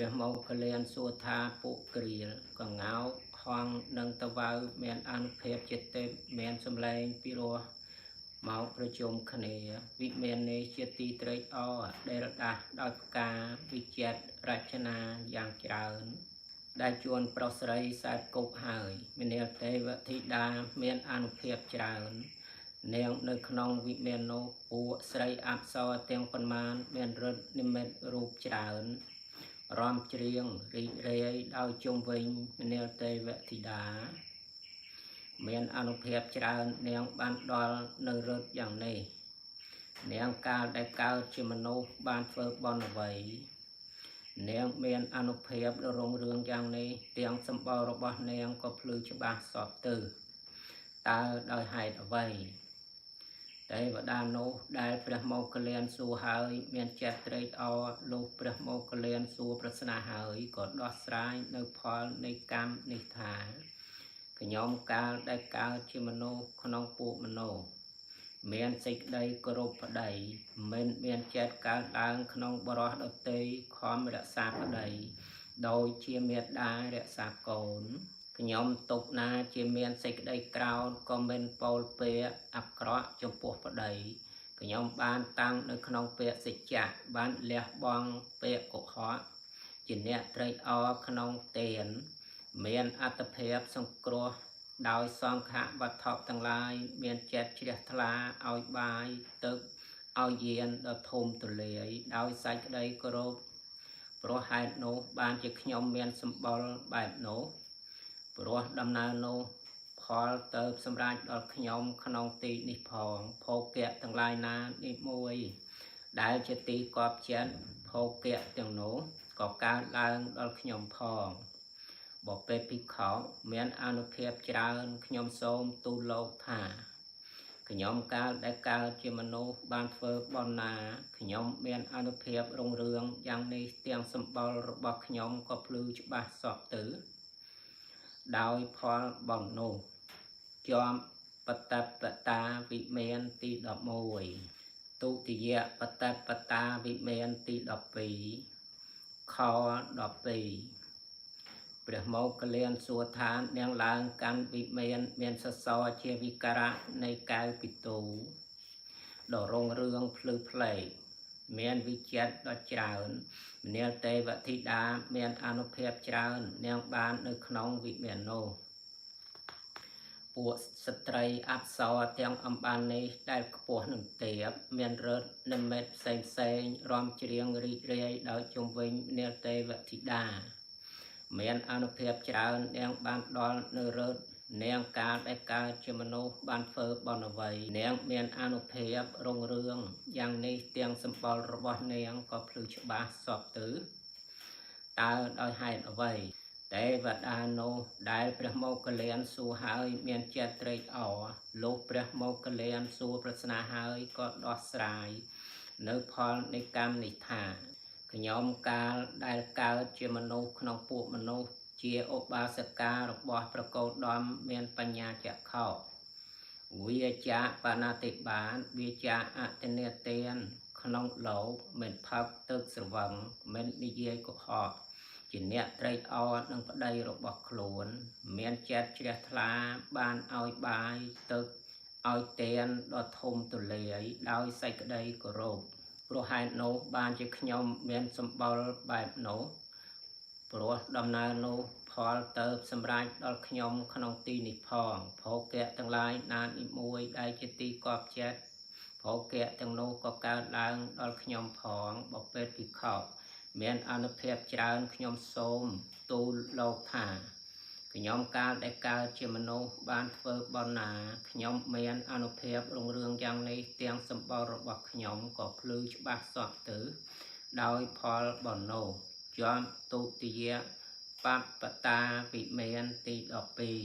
ព្រះមកកលៀនសួរថាពួកគ្រាលកងោហងនឹងតវៅមានអនុភាពចិត្តទេមានសម្លេងពីរោះមកប្រជុំគ្នាវិមាននេះជាទីត្រេកអរដែលដាស់ដោយផ្កាវិចិត្ររចនាយ៉ាងច្រើនដែលជួនប្រុសស្រីសែតគប់ហើយមនាលទេវធីតាមានអនុភាពច្រើននាងនៅក្នុងវិមាននោះពួកស្រីអប្សរទាំងប៉ុន្មានមានរឹតនិមិត្តរូបច្រើនរំច្រៀងរីករាយដោយជុំវិញមនាលទេវធីតាមានអនុភាពច្រើននាងបានដល់នៅរឹតយ៉ាងនេះនាងកាលដែលកើតជាមនុស្សបានធ្វើបុណ្យអ្វីនាងមានអនុភាពរុងរឿងយ៉ាងនេះទាំងសម្បល់របស់នាងក៏ភ្លឺច្បាស់សពទៅតើដោយហេតុអ្វីទេវតានោះដែលព្រះមកកលៀនសួរហើយមានចិត្តត្រេកអរលុះព្រះមកកលៀនសួរប្រស្នាហើយក៏ដោះស្រាយនៅផលនៃកម្មនេះថាខ្ញុំកាលដែលកើតជាមនុស្សក្នុងពួកមនុស្សមានសេចក្តីគោរពប្តីមិនមានចិត្តកើតឡើងក្នុងបរិសដទៃខំរក្សាប្តីដោយជាមេត្តារក្សាកូនខ្ញុំទុកណាជាមានសេចក្តីក្រោធក៏មិនពោលពេអាក្រក់ចំពោះប្តីខ្ញុំបានតាំងនៅក្នុងពាក្យសច្ចៈបានលះបង់ពាក្យកុហកជាអ្នកត្រេកអរក្នុងទានមានអត្តភាពសង្គ្រោះដោយសង្ឃវត្ថុទាំងឡាយមានចិត្តជ្រះថ្លាឲ្យបាយទឹកឲ្យយានដ៏ធំទូលាយដោយសេចក្តីគោរពព្រោះហេតុនោះបានជាខ្ញុំមានសម្បុរបែបនោះព្រោះដំណើរនោះផលទៅសម្រាប់ដល់ខ្ញុំក្នុងទីនេះផងភោគៈទាំងឡាយណានេះមួយដែលជាទីកប់ចិត្តភោគៈទាំងនោះក៏កើតឡើងដល់ខ្ញុំផងបពេភិក្ខុមានអនុភាពច្រើនខ្ញុំសូមទូលលោកថាខ្ញុំកាលដែលកើតជាមនុស្សបានធ្វើបុណ្យណាខ្ញុំមានអនុភាពរុងរឿងយ៉ាងនេះទាំងសម្បុររបស់ខ្ញុំក៏ភ្លឺច្បាស់សពទៅដោយផលបុណ្យនោះជាប់បតបតាវិមានទី11ទុតិយបតបតាវិមានទី12ខ12ព្រះមកកលៀនសួរថានាងឡើងកាន់វិមានសសរជាវិការៈនៃកៅពិទូដ៏រុងរឿងភ្លឺផ្លេកមានវិចិត្រដ៏ច្រើនមនាលទេវធីតាមានអនុភាពច្រើននាងបាននៅក្នុងវិមាននោះពួកស្ត្រីអប្សរទាំងអំបាននេះដែលខ្ពស់នឹងទាបមានរឹតនិមិត្តផ្សេងរំច្រៀងរីករាយដោយជុំវិញមនាលទេវធីតាមានអនុភាពច្រើននាងបានដល់នៅរឹតនាងកាលដែលកើតជាមនុស្សបានធ្វើបុណ្យអ្វីនាងមានអនុភាពរុងរឿងយ៉ាងនេះទាំងសម្បុររបស់នាងក៏ភ្លឺច្បាស់សពទៅតើដោយហេតុអ្វីទេវតានោះដែលព្រះមកកលៀនសួរហើយមានចិត្តត្រេកអរលុះព្រះមកកលៀនសួរប្រស្នាហើយក៏ដោះស្រាយនៅផលនៃកម្មនេះថាខ្ញុំកាលដែលកើតជាមនុស្សក្នុងពួកមនុស្សជាឧបាសិការបស់ព្រះកោដមមានបញ្ញាចក្ខុវាចាបណតិបានវាចាអតិនេទានក្នុងលោកមិនផឹកទឹកស្រវឹងមិននិយាយកុហកជាអ្នកត្រេកអរនឹងប្តីរបស់ខ្លួនមានចិត្តជ្រះថ្លាបានឲ្យបាយទឹកឲ្យទានដ៏ធំទូលាយដោយសេចក្តីគោរពព្រោះហេតុនោះបានជាខ្ញុំមានសម្បុរបែបនោះព្រោះដំណើរនោះផលទៅសម្រាប់ដល់ខ្ញុំក្នុងទីនេះផងភោគៈទាំងឡាយណានេះមួយដែលជាទីកប់ចិត្តភោគៈទាំងនោះក៏កើតឡើងដល់ខ្ញុំផងបពេភិក្ខុមានអនុភាពច្រើនខ្ញុំសូមទូលលោកថាខ្ញុំកាលដែលកើតជាមនុស្សបានធ្វើបុណ្យណាខ្ញុំមានអនុភាពរុងរឿងយ៉ាងនេះទាំងសម្បុររបស់ខ្ញុំក៏ភ្លឺច្បាស់សពទៅដោយផលបុណ្យនោះជាប់ទុតិយបបតាវិមានទី12